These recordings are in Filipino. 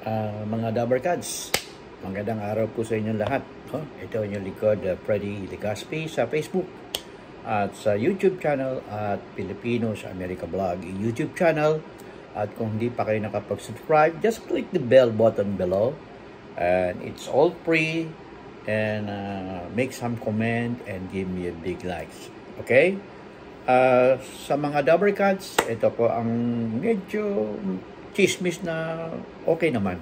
Mga Dabarkads, magandang araw po sa inyong lahat. Ito ang inyong likod, Freddy Legaspi sa Facebook at sa YouTube channel at Pilipino sa America Vlog YouTube channel. At kung hindi pa kayo nakapag-subscribe, just click the bell button below and it's all free, and make some comment and give me a big likes. Okay? Sa mga Dabarkads, ito po ang medyo chismis na okay naman.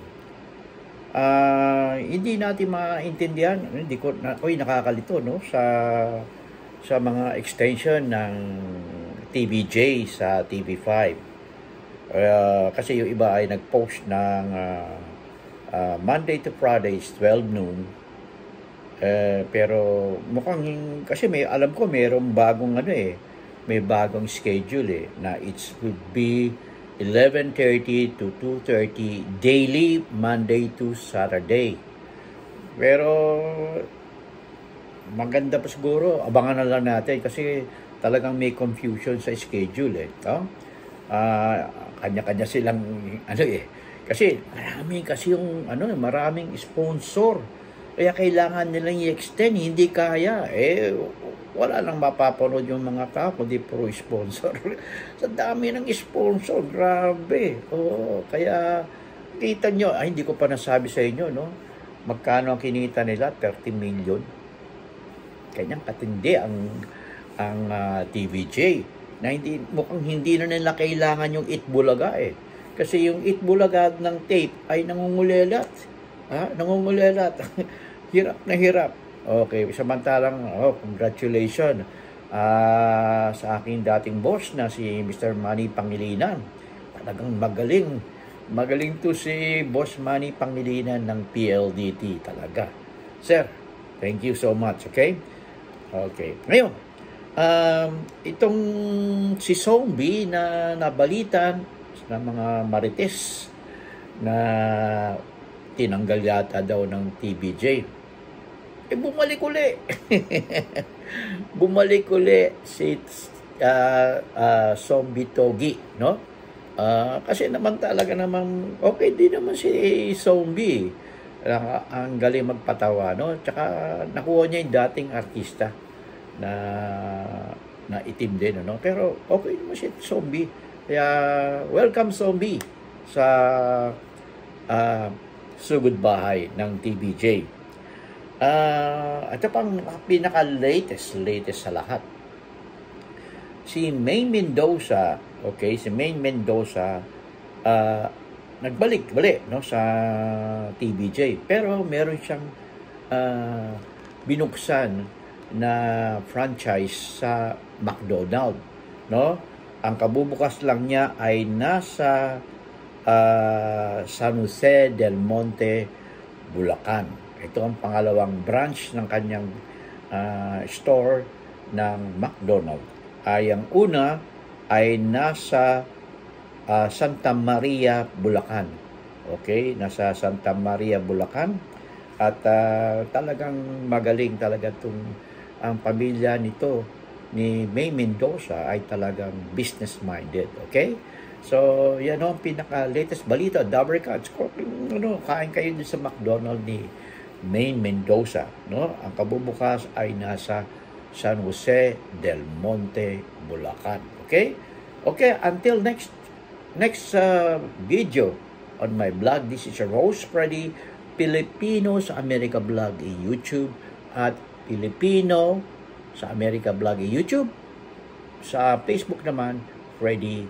Hindi natin maintindihan, hindi ko nakakalito no sa mga extension ng TVJ sa TV5. Kasi yung iba ay nag-post ng Monday to Fridays 12 noon. Pero mukhang kasi alam ko mayroong bagong may bagong schedule na it would be 11:30 to 2:30 daily, Monday to Saturday. Pero maganda pa siguro, abangan na lang natin kasi talagang may confusion sa schedule kanya-kanya silang kasi maraming sponsor. Kaya kailangan nilang i-extend, hindi kaya. Wala nang mapapanood yung mga tao, kundi puro sponsor. Sa dami ng sponsor, grabe. Kaya kita nyo, hindi ko pa nasabi sa inyo, no? Magkano ang kinita nila? 30 million. Kanyang katindi ang TVJ. Na mukhang hindi na nila kailangan yung Itbulaga Kasi yung Itbulaga ng tape ay nangungulelat. Nangungulelat. Hirap na hirap. Okay, samantalang, congratulations sa aking dating boss na si Mr. Manny Pangilinan. Talagang magaling. Magaling to si Boss Manny Pangilinan ng PLDT talaga. Sir, thank you so much, okay? Okay. Ngayon, itong si Zombie na nabalitan ng mga marites na tinanggal yata daw ng TVJ. Bumalik uli. Bumalik uli si Zombie Togi, no? Kasi naman talaga namang okay din naman si Zombie. Ang galing magpatawa, no? Tsaka nakuha niya yung dating artista na itim din, no? Pero okay naman si Zombie. Kaya welcome Zombie sa sugod bahay ng TVJ. Ito pang pinaka-latest sa lahat. Si Maine Mendoza, nagbalik no, sa TVJ. Pero meron siyang binuksan na franchise sa McDonald's, no? Ang kabubukas lang niya ay nasa San Jose del Monte, Bulacan. Ito ang pangalawang branch ng kanyang store ng McDonald's. Ang una ay nasa Santa Maria, Bulacan. Okay, nasa Santa Maria, Bulacan. At talagang magaling talaga ang pamilya nito ni May Mendoza ay talagang business-minded. Okay? So, yan ang pinaka-latest balita. Dabarkads, kain kayo din sa McDonald's ni Maine Mendoza, no? Ang kabubukas ay nasa San Jose del Monte, Bulacan. Okay? Okay, until next video on my blog. This is Rose Freddy, Pilipino sa America Vlog YouTube at Pilipino sa America Vlog YouTube. Sa Facebook naman, Freddy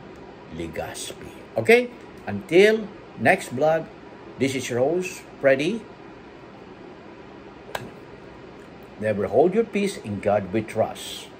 Legaspi. Okay? Until next vlog, this is Rose Freddy. Never hold your peace, in God we trust.